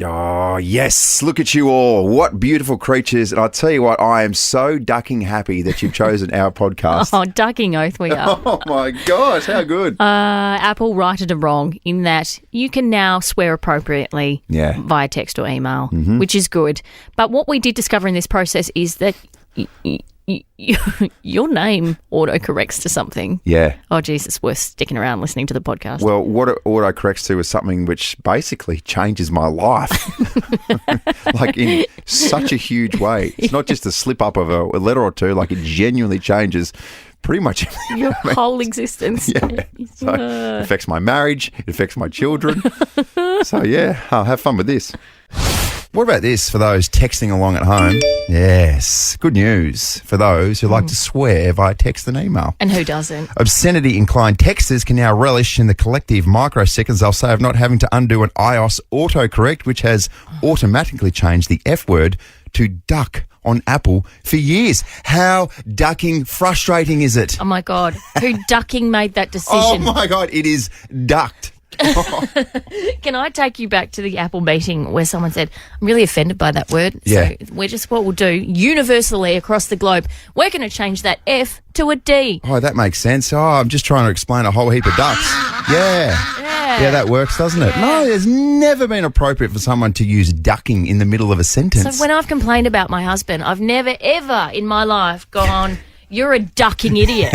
Oh, yes. Look at you all. What beautiful creatures. And I'll tell you what, I am so ducking happy that you've chosen our podcast. Oh, ducking oath we are. Oh, my gosh. How good. Apple righted a wrong in that you can now swear appropriately via text or email, which is good. But what we did discover in this process is that your name autocorrects to something. Yeah. Oh, geez, it's worth sticking around listening to the podcast. Well, what it autocorrects to is something which basically changes my life. Like in such a huge way. It's not just a slip up of a letter or two. Like it genuinely changes pretty much your whole existence. Yeah. So it affects my marriage. It affects my children. So, yeah, I'll have fun with this. What about this for those texting along at home? Yes, good news for those who like to swear via text and email. And who doesn't? Obscenity-inclined texters can now relish in the collective microseconds they'll save not having to undo an iOS autocorrect, which has automatically changed the F word to duck on Apple for years. How ducking frustrating is it? Oh, my God. Who ducking made that decision? Oh, my God, it is ducked. Can I take you back to the Apple meeting where someone said, I'm really offended by that word. Yeah. So what we'll do universally across the globe, we're going to change that F to a D. Oh, that makes sense. Oh, I'm just trying to explain a whole heap of ducks. Yeah, that works, doesn't it? No, it's never been appropriate for someone to use ducking in the middle of a sentence. So when I've complained about my husband, I've never, ever in my life gone, you're a ducking idiot.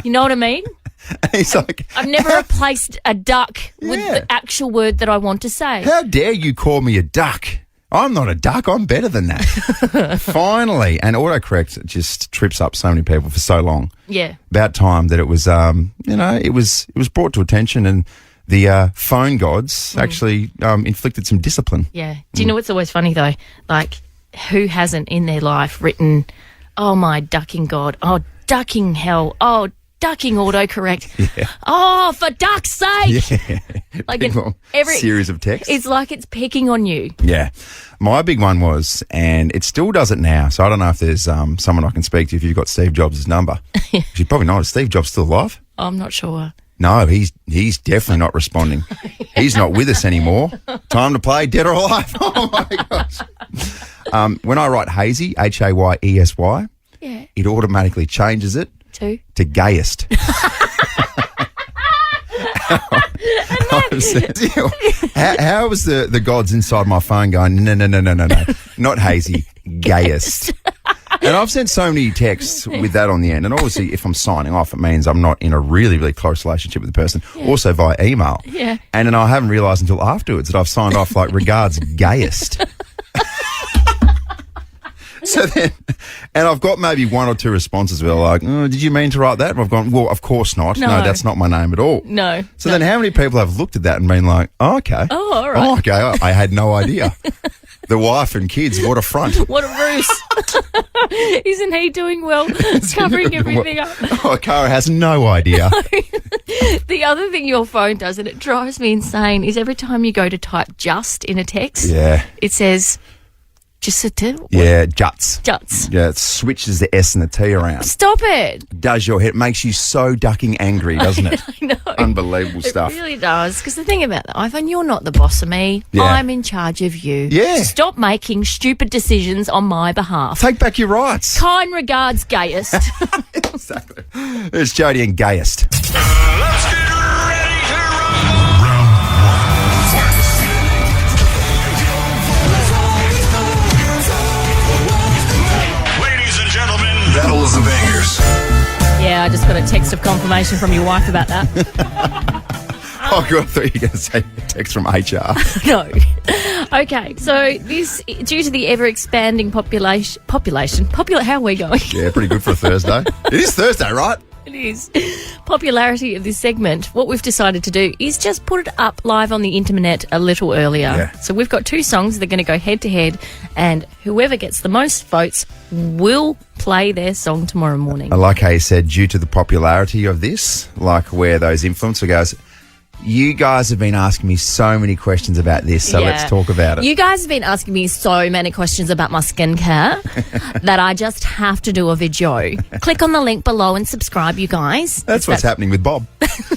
You know what I mean? He's like, I've never replaced a duck with the actual word that I want to say. How dare you call me a duck? I'm not a duck. I'm better than that. Finally. And autocorrect just trips up so many people for so long. Yeah. About time that it was, it was brought to attention and the phone gods actually inflicted some discipline. Yeah. Do you know what's always funny though? Like, who hasn't in their life written, oh, my ducking God, oh, ducking hell, oh, ducking autocorrect. Yeah. Oh, for duck's sake. Yeah. Like every series of texts. It's like it's picking on you. Yeah. My big one was, and it still does it now, so I don't know if there's someone I can speak to if you've got Steve Jobs' number. You probably not. Is Steve Jobs still alive? I'm not sure. No, he's definitely not responding. He's not with us anymore. Time to play Dead or Alive. Oh, my gosh. When I write Hayesy, Hayesy, it automatically changes it to gayest. How was the gods inside my phone going, no, not Hayesy, gayest. And I've sent so many texts with that on the end. And obviously, if I'm signing off, it means I'm not in a really, really close relationship with the person. Yeah. Also via email. Yeah. And then I haven't realised until afterwards that I've signed off like regards gayest. So then, and I've got maybe one or two responses where like, oh, did you mean to write that? And I've gone, well, of course not. No, that's not my name at all. No. So then how many people have looked at that and been like, oh, okay. Oh, all right. Oh, okay. I had no idea. The wife and kids, what a front. What a ruse. Isn't he doing well? Covering everything up. Oh, Cara has no idea. The other thing your phone does, and it drives me insane, is every time you go to type just in a text, it says... Just a T? Yeah, juts. Juts. Yeah, it switches the S and the T around. Stop it. Does your head. It makes you so ducking angry, doesn't it? I know. Unbelievable stuff. It really does. Because the thing about the iPhone, you're not the boss of me. Yeah. I'm in charge of you. Yeah. Stop making stupid decisions on my behalf. Take back your rights. Kind regards, gayest. Exactly. It's Jodie and gayest. Let's get ready to run. Battle of the Bangers. Yeah, I just got a text of confirmation from your wife about that. Oh, God, I thought you were going to say a text from HR. No. Okay, so this, due to the ever-expanding population, how are we going? Yeah, pretty good for a Thursday. It is Thursday, right? It is. Popularity of this segment, what we've decided to do is just put it up live on the internet a little earlier. Yeah. So we've got two songs that are going to go head-to-head, and whoever gets the most votes will play their song tomorrow morning. I like how you said due to the popularity of this, like where those influencer goes, you guys have been asking me so many questions about this, so let's talk about it. You guys have been asking me so many questions about my skincare that I just have to do a video. Click on the link below and subscribe, you guys. That's what's happening with Bob.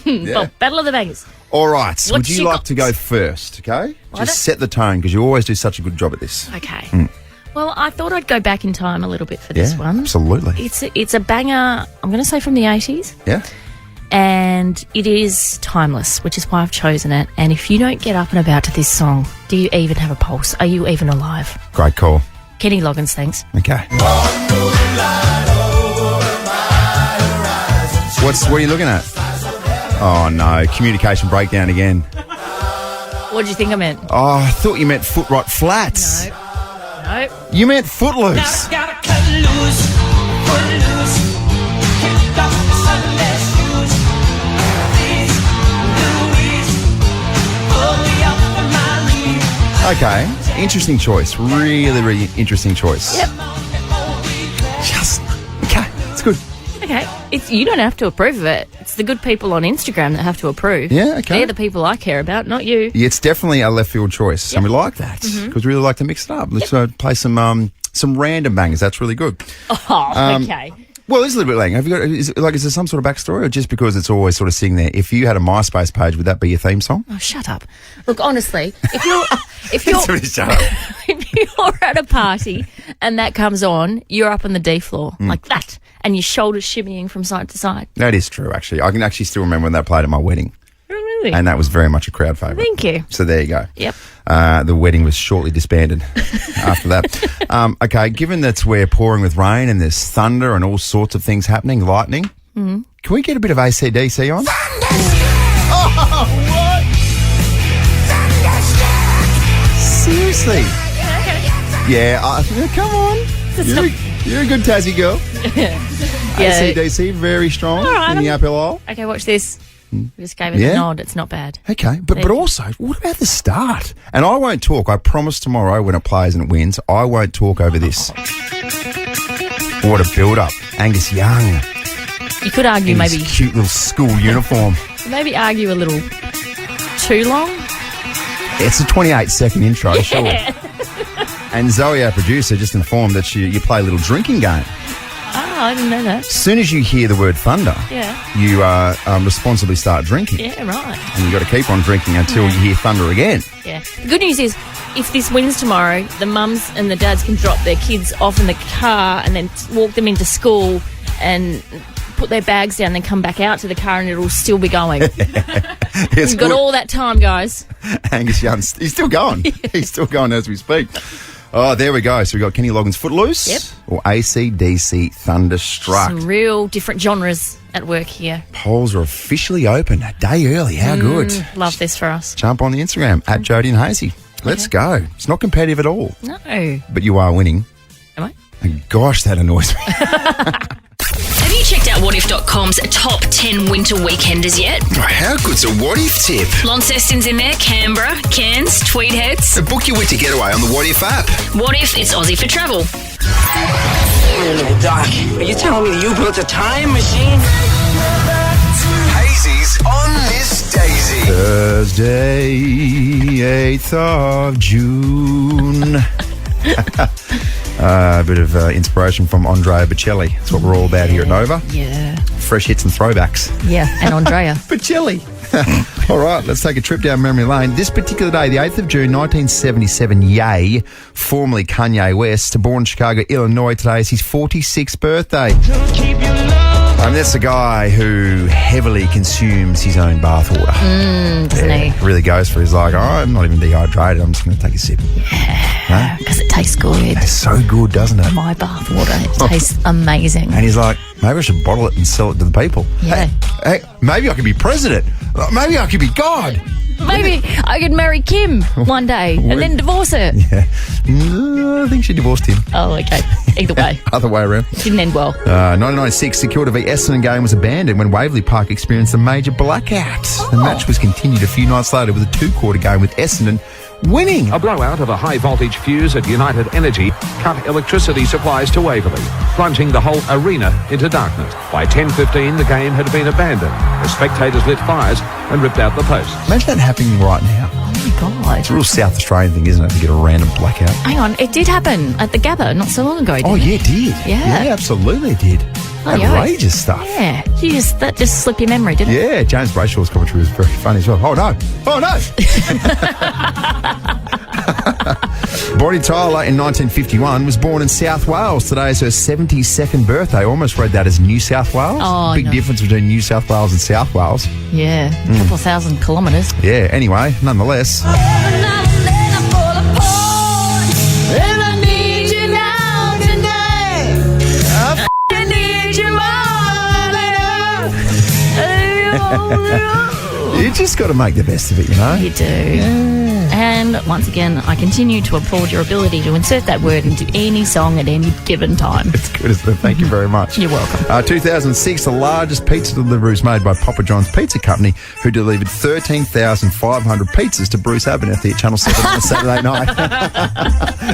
Bob, Battle of the Bangers. All right. Would What you you like got? to go first, okay? Well, Just set the tone because you always do such a good job at this. Okay. Well, I thought I'd go back in time a little bit for this one. Absolutely. It's a banger, I'm going to say from the 80s, Yeah. and it is timeless, which is why I've chosen it. And if you don't get up and about to this song, do you even have a pulse? Are you even alive? Great call. Kenny Loggins, thanks. Okay. What are you looking at? Oh, no. Communication breakdown again. What did you think I meant? Oh, I thought you meant Foot Right Flats. No. You meant Footloose. Gotta cut loose, pull loose, kick off the Sunday shoes. Please, Louise, pull me up from my knees. Okay. Interesting choice. Really, really interesting choice. Yep. Just, okay. It's good. Okay. You don't have to approve of it. It's the good people on Instagram that have to approve. Yeah, okay. They're the people I care about, not you. Yeah, it's definitely a left field choice, and we like that because we really like to mix it up. Let's play some random bangers. That's really good. Oh, okay. Well, it's a little bit lang. Have you got? Is there some sort of backstory, or just because it's always sort of sitting there? If you had a MySpace page, would that be your theme song? Oh, shut up. Look, honestly, if you're Somebody shut up. if you're at a party and that comes on, you're up on the D floor like that, and your shoulders shimmying from side to side. That is true. Actually, I can actually still remember when they played at my wedding, Oh, really? and that was very much a crowd favourite. Thank you. So there you go. Yep. The wedding was shortly disbanded after that. Okay, given that we're pouring with rain and there's thunder and all sorts of things happening, lightning, can we get a bit of AC/DC on? Oh, what? Seriously? Yeah, come on. You're a good Tassie girl. Yeah. AC/DC, very strong All right, in the uphill aisle. Okay, watch this. We just gave it Yeah. a nod. It's not bad. Okay, but also, what about the start? And I won't talk. I promise tomorrow when it plays and it wins, I won't talk over this. What a build-up. Angus Young You could argue in maybe his cute little school uniform. argue a little too long. It's a 28-second intro, sure. And Zoe, our producer, just informed that you play a little drinking game. Oh, I didn't know that. As soon as you hear the word thunder, Yeah. you responsibly start drinking. Yeah, right. And you've got to keep on drinking until you hear thunder again. Yeah. The good news is, if this wins tomorrow, the mums and the dads can drop their kids off in the car and then walk them into school and put their bags down, then come back out to the car and it'll still be going. It's You've got good. all that time, guys. Angus Young, he's still going. He's still going as we speak. Oh, there we go. So we've got Kenny Loggins Footloose Yep. or AC/DC Thunderstruck. Some real different genres at work here. Polls are officially open a day early. How good. Love this for us. Jump on the Instagram at Jodie and Hayesy. Let's go. It's not competitive at all, No. but you are winning. Am I? And gosh, that annoys me. Have you checked out whatif.com's top 10 winter weekenders yet? How good's a what if tip? Launceston's in there, Canberra, Cairns, Tweed Heads. Book your winter getaway on the What If app. What if it's Aussie for travel? Doc, are you telling me you built a time machine? Hazy's on Miss Daisy. Thursday, 8th of June. A bit of inspiration from Andrea Bocelli. That's what we're all about here at Nova. Yeah. Fresh hits and throwbacks. Yeah. And Andrea. Bocelli. All right, let's take a trip down memory lane. This particular day, the 8th of June, 1977, Ye, formerly Kanye West, born in Chicago, Illinois. Today is his 46th birthday. That's a guy who heavily consumes his own bathwater. Doesn't he? Really goes for his like, oh, I'm not even dehydrated. I'm just going to take a sip. Because it tastes good. It's so good, doesn't it? My bathwater. It tastes amazing. And he's like, maybe I should bottle it and sell it to the people. Yeah. Hey, maybe I could be president. Maybe I could be God. Maybe I could marry Kim one day and then divorce her. Yeah. I think she divorced him. Oh, okay. Either way. Other way around. Didn't end well. 1996, Security v Essendon game was abandoned when Waverley Park experienced a major blackout. The match was continued a few nights later with a 2-quarter game with Essendon winning. A blowout of a high-voltage fuse at United Energy cut electricity supplies to Waverley, plunging the whole arena into darkness. By 10:15, the game had been abandoned as spectators lit fires and ripped out the posts. Imagine that happening right now. my God. It's a real South Australian thing, isn't it, to get a random blackout? Hang on, it did happen at the Gabba not so long ago, didn't Oh, it? yeah, it did. Yeah. Yeah, absolutely it did. Oh, yeah. Outrageous stuff. Yeah. That just slipped your memory, didn't it? Yeah, James Brayshaw's commentary was very funny as well. Oh, no. Oh, no. Bonnie Tyler in 1951 was born in South Wales. Today is her 72nd birthday. Almost read that as New South Wales. Oh, Big no. difference between New South Wales and South Wales. Yeah. A couple of thousand kilometres. Yeah, anyway, nonetheless. You just got to make the best of it, you know? You do. And once again, I continue to applaud your ability to insert that word into any song at any given time. It's good, isn't it? Thank you very much. You're welcome. 2006, the largest pizza delivery was made by Papa John's Pizza Company, who delivered 13,500 pizzas to Bruce Abernethy at Channel 7 on a Saturday night.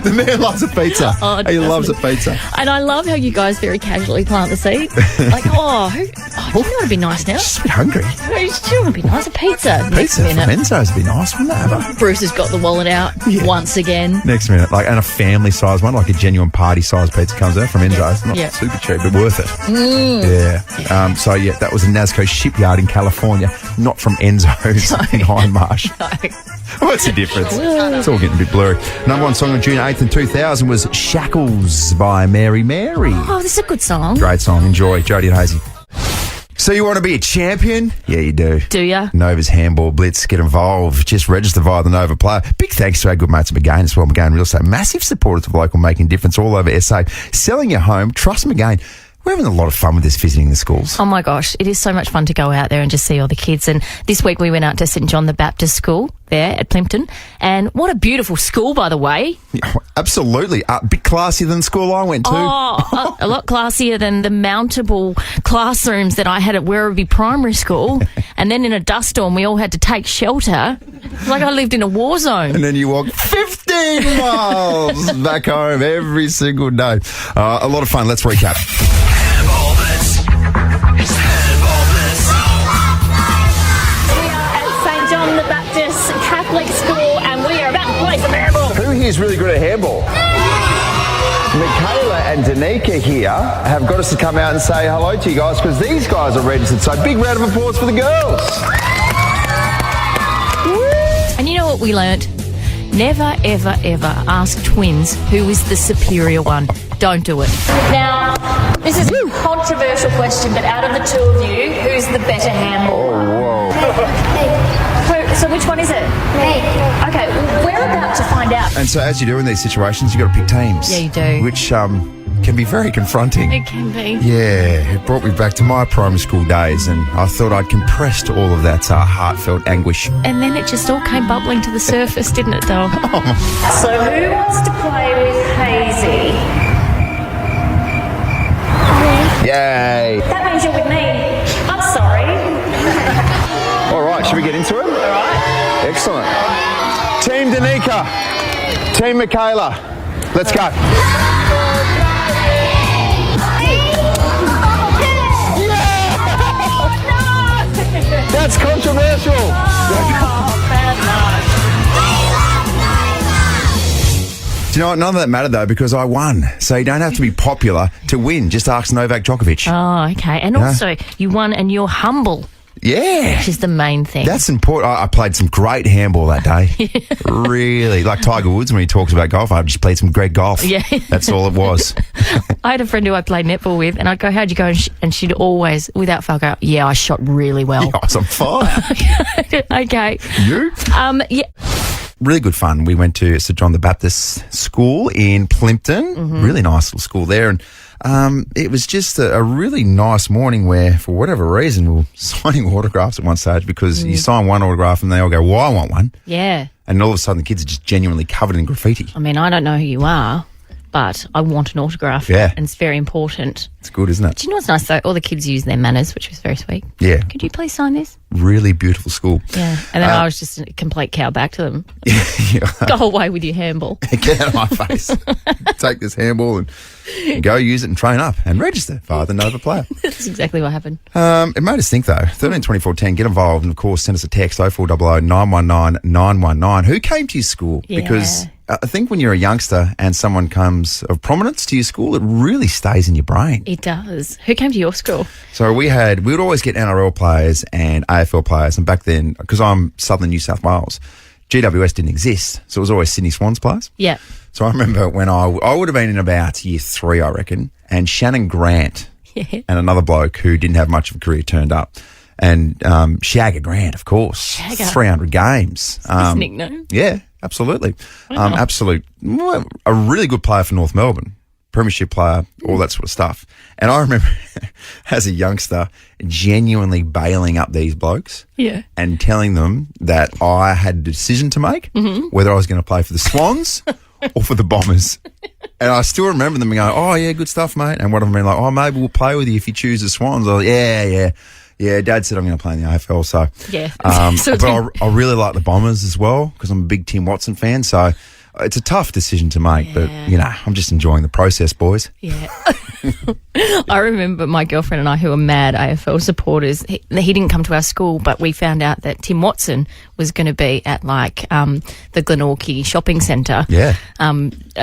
The man loves a pizza. Oh, He loves a pizza. And I love how you guys very casually plant the seed. Like, do you want to be nice now? Just a bit hungry. Do you want to be nice? A pizza. Pizza from Enzo's would be nice, wouldn't it, Abba? Bruce has got the wallet out once again. Next minute, and a family size one, like a genuine party size pizza comes out from Enzo's. Not super cheap, but worth it. Yeah. That was a Nazco shipyard in California, not from Enzo's in Hindmarsh. What's the difference? It's all getting a bit blurry. Number one song on June 8th in 2000 was Shackles by Mary Mary. Oh, this is a good song. Great song. Enjoy. Jodie and Hayesy. So you want to be a champion? Yeah, you do. Do ya? Nova's Handball Blitz. Get involved. Just register via the Nova Player. Big thanks to our good mates at McGain as well. McGain Real Estate. Massive supporters of local, making a difference all over SA. Selling your home. Trust McGain. We're having a lot of fun with this, visiting the schools. Oh my gosh, it is so much fun to go out there and just see all the kids. And this week we went out to St John the Baptist School there at Plimpton. And what a beautiful school, by the way. Yeah, absolutely. A bit classier than the school I went to. Oh, a lot classier than the mountable classrooms that I had at Werribee Primary School. And then in a dust storm, we all had to take shelter. It's like I lived in a war zone. And then you walk 15 miles back home every single day. A lot of fun. Let's recap. Handball Blitz. Handball Blitz. We are at St John the Baptist Catholic School and we are about to play some handball. Who here is really good at handball? Michaela and Danica here have got us to come out and say hello to you guys because these guys are registered. So big round of applause for the girls. And you know what we learnt? Never, ever, ever ask twins who is the superior one. Don't do it. Now, this is a controversial question, but out of the two of you, who's the better handballer? So which one is it? Me. Okay, we're about to find out. And so as you do in these situations, you've got to pick teams. Yeah, you do. Which can be very confronting. It can be. Yeah, it brought me back to my primary school days and I thought I'd compressed all of that heartfelt anguish. And then it just all came bubbling to the surface, didn't it, though? So who wants to play with Hayesy? Yay! That means you're with me. I'm sorry. All right, should we get into it? All right. Excellent. Team Danica, Team Michaela, let's go. That's controversial. Do you know what? None of that mattered though because I won. So you don't have to be popular to win. Just ask Novak Djokovic. Oh, okay. And also, you won and you're humble, Yeah. which is the main thing. That's important. I played some great handball that day. Really. Like Tiger Woods when he talks about golf, I just played some great golf. Yeah. That's all it was. I had a friend who I played netball with, and I'd go, how'd you go? And she'd always, without fail, go, yeah, I shot really well. I was on fire. Okay. You? Yeah. Really good fun. We went to St John the Baptist School in Plimpton. Really nice little school there. And it was just a really nice morning where, for whatever reason, we were signing autographs at one stage because you sign one autograph and they all go, well, I want one. Yeah. And all of a sudden the kids are just genuinely covered in graffiti. I mean, I don't know who you are, but I want an autograph. Yeah. And it's very important. It's good, isn't it? Do you know what's nice though? All the kids use their manners, which was very sweet. Yeah. Could you please sign this? Really beautiful school. Yeah. And then I was just a complete cow back to them. Yeah. Go away with your handball. Get out of my face. Take this handball and go use it and train up and register via the Nova player. That's exactly what happened. It made us think though. 13 24 10, get involved and of course send us a text 0400 919 919. Who came to your school? Yeah. Because I think when you're a youngster and someone comes of prominence to your school, it really stays in your brain. It does. Who came to your school? So we would always get NRL players and AFL players, and back then, because I'm Southern New South Wales, GWS didn't exist, so it was always Sydney Swans players. Yeah. So I remember when I would have been in about year 3, I reckon, and Shannon Grant and another bloke who didn't have much of a career turned up. And Shagger Grant, of course. Shagger. 300 games. His nickname. Yeah, absolutely. Wow. A really good player for North Melbourne. Premiership player, all that sort of stuff. And I remember as a youngster genuinely bailing up these blokes and telling them that I had a decision to make, whether I was going to play for the Swans or for the Bombers. And I still remember them going, oh, yeah, good stuff, mate. And one of them being like, oh, maybe we'll play with you if you choose the Swans. I was like, yeah, Dad said I'm going to play in the AFL. So, Yeah. but I really like the Bombers as well because I'm a big Tim Watson fan. So it's a tough decision to make, but, I'm just enjoying the process, boys. Yeah. I remember my girlfriend and I, who are mad AFL supporters, he didn't come to our school, but we found out that Tim Watson was going to be at the Glenorchy shopping centre,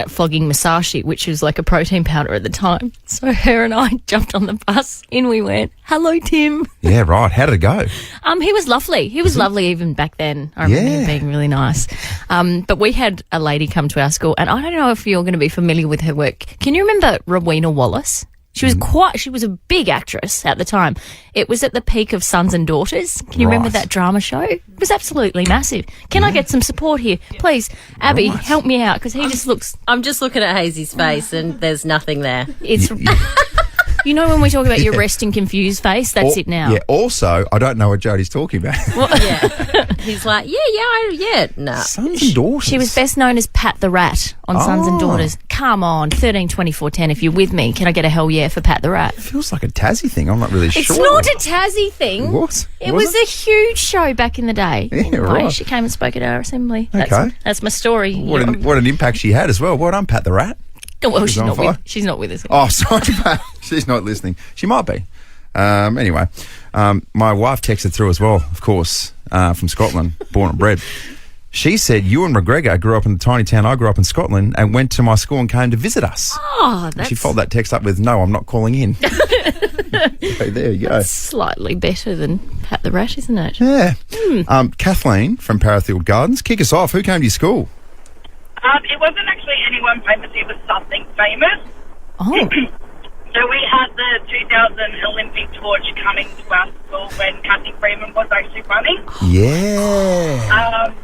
flogging Masashi, which was like a protein powder at the time. So her and I jumped on the bus, in we went. Hello, Tim. Yeah, right. How did it go? He was lovely. He was lovely even back then. I remember him being really nice. But we had a lady come to our school, and I don't know if you're going to be familiar with her work. Can you remember Rowena Wallace? She was a big actress at the time. It was at the peak of Sons and Daughters. Can you remember that drama show? It was absolutely massive. Can I get some support here? Please, Abby, help me out, because he just looks... I'm just looking at Hazy's face and there's nothing there. It's... You know when we talk about your resting confused face? That's it now. Yeah, also, I don't know what Jodie's talking about. He's like, no. Sons and Daughters. She was best known as Pat the Rat on Sons and Daughters. Come on, 13, 24, 10, if you're with me, can I get a hell yeah for Pat the Rat? Feels like a Tassie thing. I'm not really sure. It's not a Tassie thing. What? It was a huge show back in the day. Yeah, anyway, right. she came and spoke at our assembly. Okay. That's my story. What an impact she had as well. Well done, Pat the Rat. Oh, well, she's on not, fire. she's not with us. Oh, sorry, Pat. She's not listening. She might be. Anyway, my wife texted through as well, of course, from Scotland, born and bred. She said, Ewan McGregor grew up in the tiny town I grew up in Scotland and went to my school and came to visit us. Oh, that's... She followed that text up with, no, I'm not calling in. So there you go. Slightly better than Pat the Rat, isn't it? Yeah. Kathleen from Parafield Gardens, kick us off. Who came to your school? It wasn't actually anyone famous, it was something famous. Oh. So we had the 2000 Olympic torch coming to our school when Kathy Freeman was actually running. Yeah.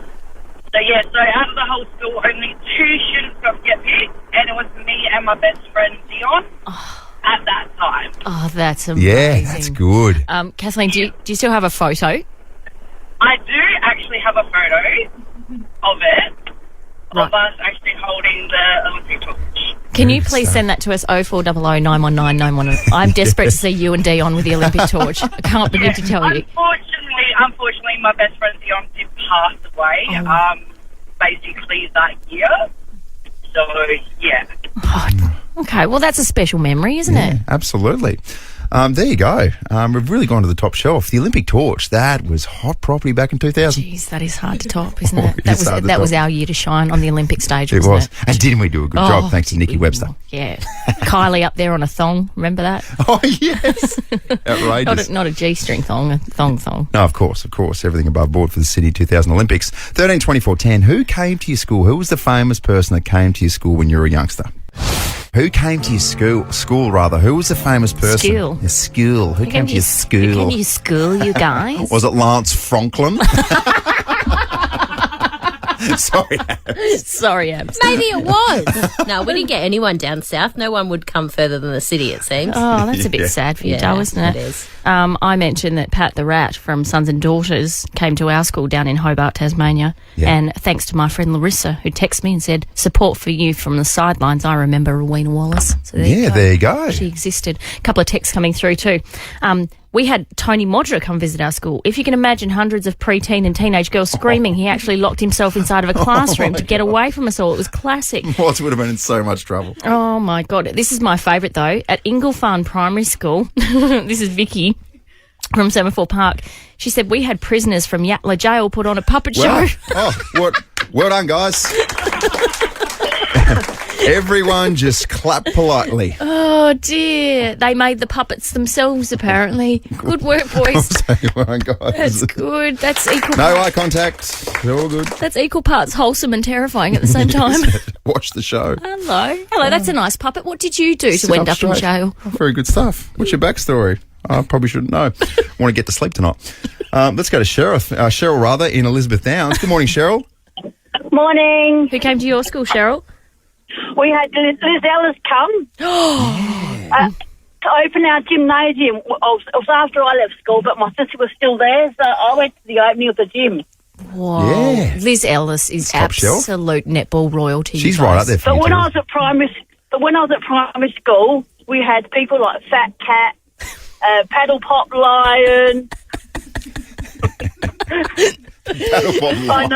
So out of the whole school, only 2 students got to get picked, and it was me and my best friend Dion at that time. Oh, that's amazing. Yeah, that's good. Kathleen, do you still have a photo? I do actually have a photo of it, of us actually holding the Olympic torch. Can you please send that to us, 0400 919 919? I'm desperate to see you and Dion with the Olympic torch. I can't begin to tell you. Unfortunately, my best friend Dion did pass away, basically that year. So, yeah. Oh, okay, well, that's a special memory, isn't it? Absolutely. There you go. We've really gone to the top shelf. The Olympic torch, that was hot property back in 2000. Jeez, that is hard to top, isn't it? It is hard to That was top. our year to shine on the Olympic stage, It wasn't was. it? And didn't we do a good job, thanks to Nikki Webster? Yeah. Kylie up there on a thong, remember that? Oh, yes. Outrageous. Not a G-string thong, a thong. No, of course. Everything above board for the Sydney 2000 Olympics. 13, 24, 10. Who came to your school? Who was the famous person that came to your school when you were a youngster? Who came to your school? Who was the famous person? School. Your school. Who came to your school? Who came to your school, you guys? Was it Lance Franklin? Sorry. Sorry, Abs. Maybe it was. No, we didn't get anyone down south. No one would come further than the city, it seems. Oh, that's a bit sad for you, Yeah, Dale, isn't it? it is. I mentioned that Pat the Rat from Sons and Daughters came to our school down in Hobart, Tasmania. Yeah. And thanks to my friend Larissa, who texted me and said, support for you from the sidelines. I remember Rowena Wallace. So There you go. She existed. A couple of texts coming through too. We had Tony Modra come visit our school. If you can imagine hundreds of preteen and teenage girls screaming, he actually locked himself inside of a classroom to get away from us all. It was classic. Watts would have been in so much trouble. Oh, my God. This is my favourite, though. At Inglefarn Primary School, this is Vicky from Semaphore Park. She said, we had prisoners from Yatla Jail put on a puppet Wow. show. Oh, well done, guys. Everyone just clap politely. Oh, dear. They made the puppets themselves, apparently. Good work, boys. Well done, guys. That's good. That's equal. No eye contact. They're all good. That's equal parts wholesome and terrifying at the same time. Watch the show. Hello. That's a nice puppet. What did you do to Sit end up in straight. jail? Oh, very good stuff. What's your backstory? I probably shouldn't know. I want to get to sleep tonight. Let's go to Cheryl in Elizabeth Downs. Good morning, Cheryl. Morning. Who came to your school, Cheryl? We had Liz Ellis come to open our gymnasium. It was after I left school, but my sister was still there, so I went to the opening of the gym. Whoa. Yeah. Liz Ellis is Top shelf. absolute netball royalty. She's you guys. right up there for But you when too. I was at primary school, we had people like Fat Cat, Paddle Pop Lion. I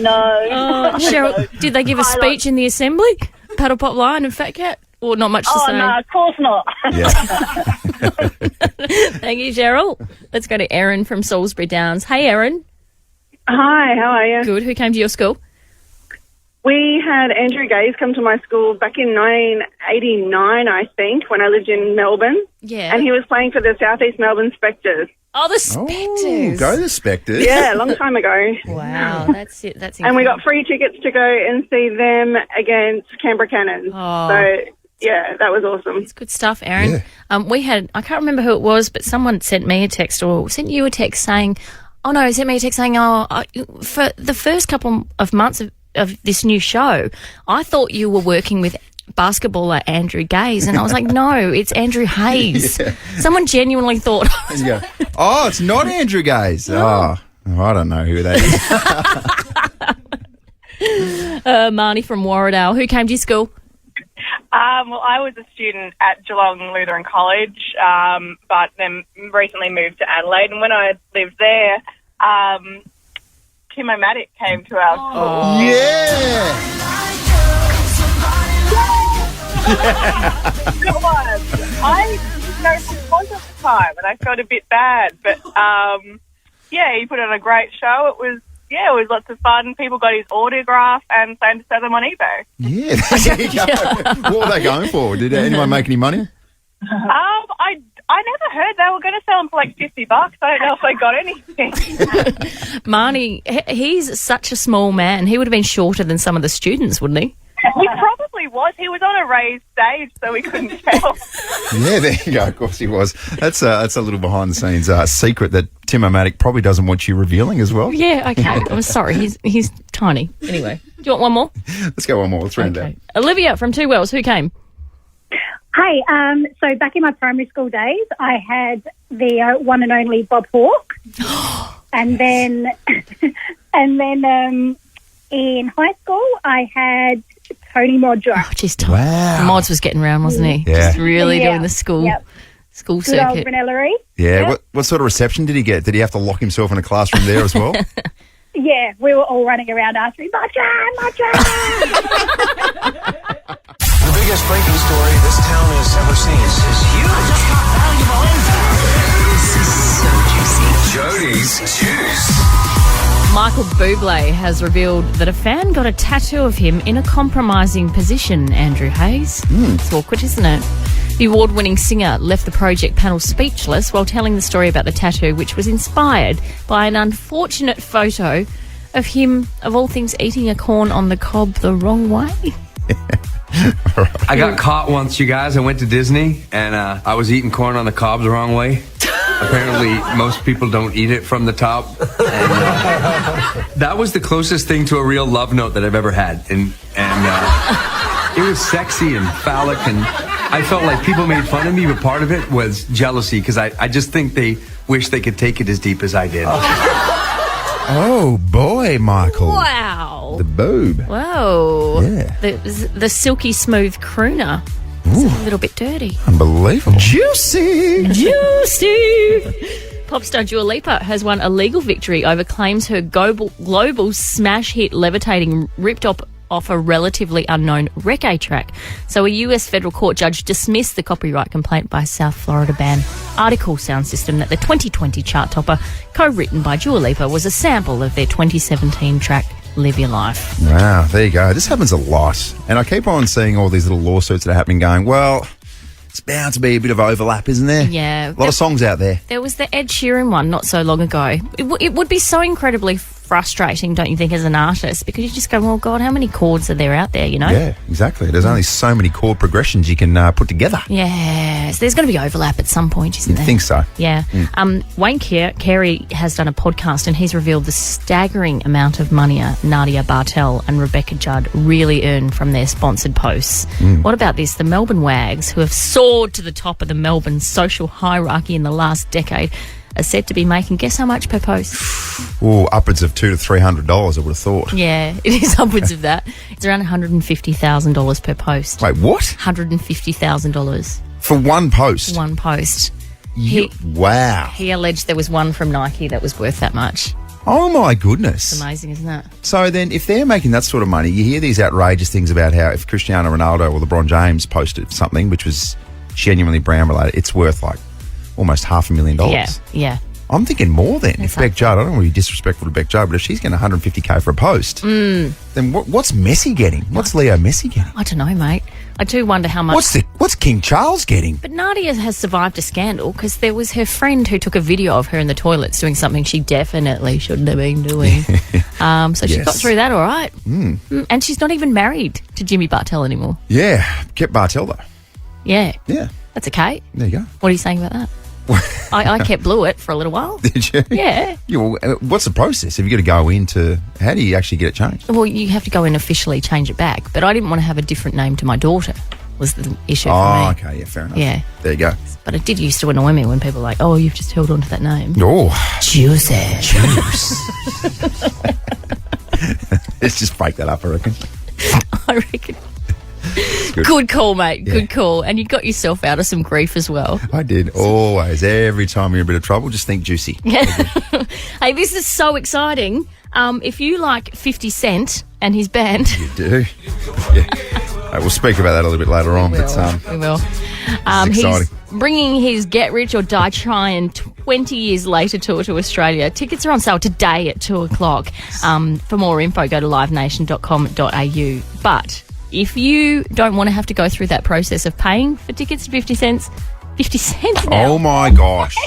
know. Oh, Cheryl, did they give a speech in the assembly? Paddle Pop Lion and Fat Cat? Or not much to say? No, of course not. Yeah. Thank you, Cheryl. Let's go to Erin from Salisbury Downs. Hey, Erin. Hi, how are you? Good. Who came to your school? We had Andrew Gaze come to my school back in 1989, I think, when I lived in Melbourne. Yeah. And he was playing for the South East Melbourne Spectres. Oh, the Spectres. Oh, go the Spectres. Yeah, a long time ago. Wow, that's it. That's And we incredible. got free tickets to go and see them against Canberra Cannons. Oh. So, yeah, that was awesome. It's good stuff, Erin. Yeah. We had, I can't remember who it was, but someone sent me a text or sent you a text saying, sent me a text saying, for the first couple of months of this new show, I thought you were working with basketballer Andrew Gaze, and I was like, no, it's Andrew Hayes. Yeah. Someone genuinely thought. And you go, oh, it's not Andrew Gaze. Oh, I don't know who that is. Marnie from Warradale. Who came to your school? Well, I was a student at Geelong Lutheran College, but then recently moved to Adelaide. And when I lived there, Tim O'Matic came to our school. Yeah. It was. I didn't know who he was at the time, and I felt a bit bad. But, he put on a great show. It was lots of fun. People got his autograph and planned to sell them on eBay. Yeah, there you go. What were they going for? Did anyone make any money? I never heard they were going to sell them for like $50. I don't know if they got anything. Marnie, he's such a small man. He would have been shorter than some of the students, wouldn't he? He probably was. He was on a raised stage, so we couldn't tell. Yeah, there you go. Of course he was. That's a little behind the scenes secret that Tim O'Matic probably doesn't want you revealing as well. Yeah, okay. I'm sorry. He's tiny. Anyway, do you want one more? Let's go one more. Let's round out. Olivia from Two Wells. Who came? Hey, so back in my primary school days, I had the one and only Bob Hawke, and then in high school I had Tony Modra. Oh, geez, wow. Mods was getting around, wasn't he? Yeah. Just really doing the school Good circuit. old Brunellery. Yeah. Yep. What sort of reception did he get? Did he have to lock himself in a classroom there as well? Yeah, we were all running around asking, Modra! The biggest breaking story this town has ever seen. This is huge. This is so juicy. Jodies Juice. Michael Bublé has revealed that a fan got a tattoo of him in a compromising position, Andrew Hayes. It's awkward, isn't it? The award-winning singer left the project panel speechless while telling the story about the tattoo, which was inspired by an unfortunate photo of him, of all things, eating a corn on the cob the wrong way. I got caught once, you guys. I went to Disney, and I was eating corn on the cob the wrong way. Apparently, most people don't eat it from the top. And, that was the closest thing to a real love note that I've ever had. And it was sexy and phallic, and I felt like people made fun of me, but part of it was jealousy, because I just think they wish they could take it as deep as I did. Oh, boy, Michael. Wow. The boob. Whoa. Yeah. The silky smooth crooner. It's a little bit dirty. Unbelievable. Juicy. Pop star Dua Lipa has won a legal victory over claims her global smash hit Levitating ripped off a relatively unknown reggae track. So a US federal court judge dismissed the copyright complaint by South Florida band Article sound system that the 2020 chart topper, co-written by Dua Lipa, was a sample of their 2017 track Live Your Life. Wow, there you go. This happens a lot. And I keep on seeing all these little lawsuits that are happening going, well, it's bound to be a bit of overlap, isn't there? Yeah. A lot of songs out there. There was the Ed Sheeran one not so long ago. It would be so incredibly frustrating, don't you think, as an artist? Because you just go, well, God, how many chords are there out there, you know? Yeah, exactly. There's only so many chord progressions you can put together. Yes. There's going to be overlap at some point, isn't there? I think so. Yeah. Wayne Carey has done a podcast and he's revealed the staggering amount of money Nadia Bartel and Rebecca Judd really earn from their sponsored posts. What about this? The Melbourne Wags, who have soared to the top of the Melbourne social hierarchy in the last decade, are said to be making, guess how much per post? Oh, upwards of $200 to $300, I would have thought. Yeah, it is upwards of that. It's around $150,000 per post. Wait, what? $150,000. For one post? One post. Wow. He alleged there was one from Nike that was worth that much. Oh, my goodness. It's amazing, isn't it? So then if they're making that sort of money, you hear these outrageous things about how if Cristiano Ronaldo or LeBron James posted something which was genuinely brand related, it's worth like almost $500,000. Yeah. I'm thinking more then. If Beck Judd, I don't want to be disrespectful to Beck Judd, but if she's getting $150K for a post, then what's Messi getting? What's Leo Messi getting? I don't know, mate. I do wonder how much. What's King Charles getting? But Nadia has survived a scandal because there was her friend who took a video of her in the toilets doing something she definitely shouldn't have been doing. So she got through that all right. And she's not even married to Jimmy Bartel anymore. Yeah, kept Bartel though. Yeah. Yeah. That's okay. There you go. What are you saying about that? I kept Blewett for a little while. Did you? Yeah. What's the process? Have you got to go into... How do you actually get it changed? Well, you have to go in officially change it back. But I didn't want to have a different name to my daughter, was the issue for me. Oh, okay. Yeah, fair enough. Yeah. There you go. But it did used to annoy me when people were like, oh, you've just held on to that name. Oh. Juice. Let's just break that up, I reckon. I reckon. Good call, mate. Yeah. Good call. And you got yourself out of some grief as well. I did. Always. Every time you're in a bit of trouble, just think Juicy. Hey, this is so exciting. If you like 50 Cent and his band... You do. Yeah. We'll speak about that a little bit later on. We will. He's bringing his Get Rich or Die Trying 20 years later tour to Australia. Tickets are on sale today at 2 o'clock. For more info, go to livenation.com.au. But... if you don't want to have to go through that process of paying for tickets to 50 cents now. Oh, my gosh.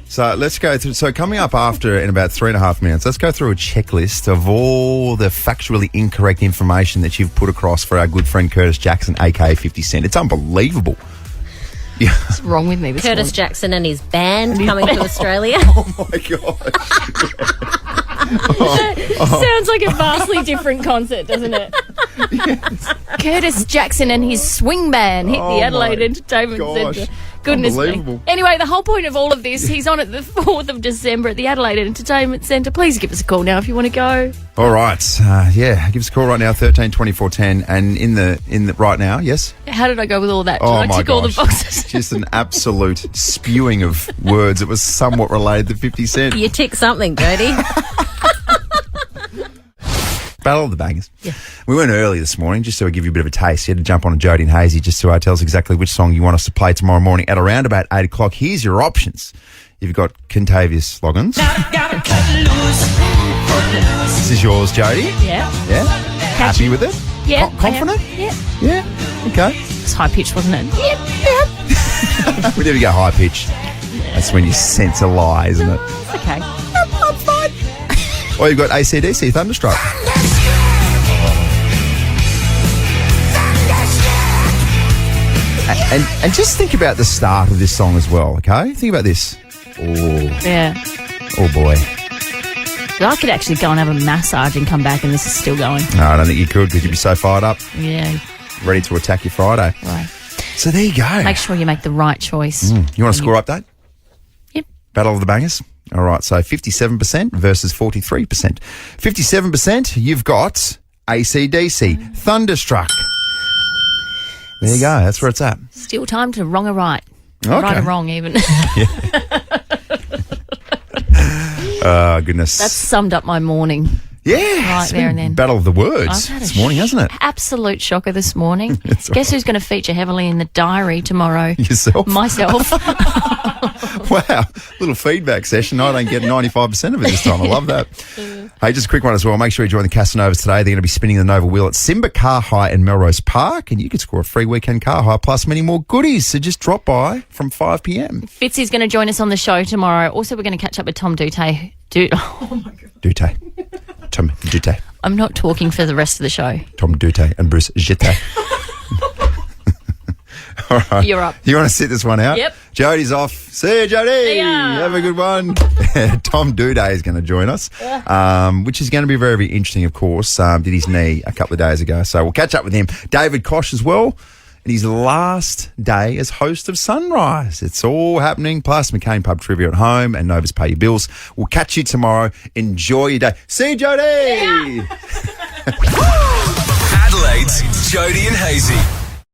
So let's go through. So coming up after in about 3.5 minutes, let's go through a checklist of all the factually incorrect information that you've put across for our good friend Curtis Jackson, a.k.a. 50 Cent. It's unbelievable. Yeah. What's wrong with me this Curtis morning? Jackson and his band coming to Australia. Oh, my gosh. Sounds like a vastly different concert, doesn't it? Yes. Curtis Jackson and his swing band hit the Adelaide Entertainment Centre. Goodness me. Anyway, the whole point of all of this, he's on at the 4th of December at the Adelaide Entertainment Centre. Please give us a call now if you want to go. All right. Give us a call right now, 13 24 10. And in the right now, yes? How did I go with all that? Did Oh, I my tick all the boxes? Just an absolute spewing of words. It was somewhat related to 50 Cent. You tick something, Jodie. Battle of the Bangers. Yeah. We went early this morning just to give you a bit of a taste. You had to jump on a Jodie and Hayesy just to tell us exactly which song you want us to play tomorrow morning at around about 8 o'clock. Here's your options. You've got Contavious Loggins. This is yours, Jodie. Yeah. Yeah? Happy with it? Yeah. Confident? Yeah. Yeah. Okay. It's high pitched, wasn't it? Yeah. We never go high pitch. That's when you sense a lie, isn't it? It's okay. I'm fine. Or you've got AC/DC, Thunderstruck. And just think about the start of this song as well, okay? Think about this. Oh. Yeah. Oh, boy. I could actually go and have a massage and come back and this is still going. No, I don't think you could because you'd be so fired up. Yeah. Ready to attack your Friday. Right. So there you go. Make sure you make the right choice. You want a score update? Yep. Battle of the Bangers? All right, so 57% versus 43%. 57%, you've got AC/DC, Thunderstruck. There you go, that's where it's at. Still time to wrong or right. Okay. Right or wrong, even. Oh, goodness. That's summed up my morning. Yeah. Right it's there been and then. Battle of the Words I've had this morning, hasn't it? Absolute shocker this morning. It's Guess who's going to feature heavily in the diary tomorrow? Yourself? Myself. Wow, little feedback session. I don't get 95% of it this time. I love that. Hey, just a quick one as well. Make sure you join the Casanovas today. They're going to be spinning the Nova Wheel at Simba Car Hire in Melrose Park, and you can score a free weekend car hire plus many more goodies. So just drop by from 5 p.m. Fitzy's going to join us on the show tomorrow. Also, we're going to catch up with Tom Dute. Oh my God. Dute. Tom Dute. I'm not talking for the rest of the show. Tom Dute and Bruce Jete. All right. You're up. You want to sit this one out? Yep. Jody's off. See you, Jody. See ya. Have a good one. Tom Duday is going to join us, which is going to be very, very interesting, of course. Did his knee a couple of days ago. So we'll catch up with him. David Kosh as well. And his last day as host of Sunrise. It's all happening. Plus McCain Pub Trivia at home and Novus Pay Your Bills. We'll catch you tomorrow. Enjoy your day. See you, Jody. Adelaide's Jody and Hayesy.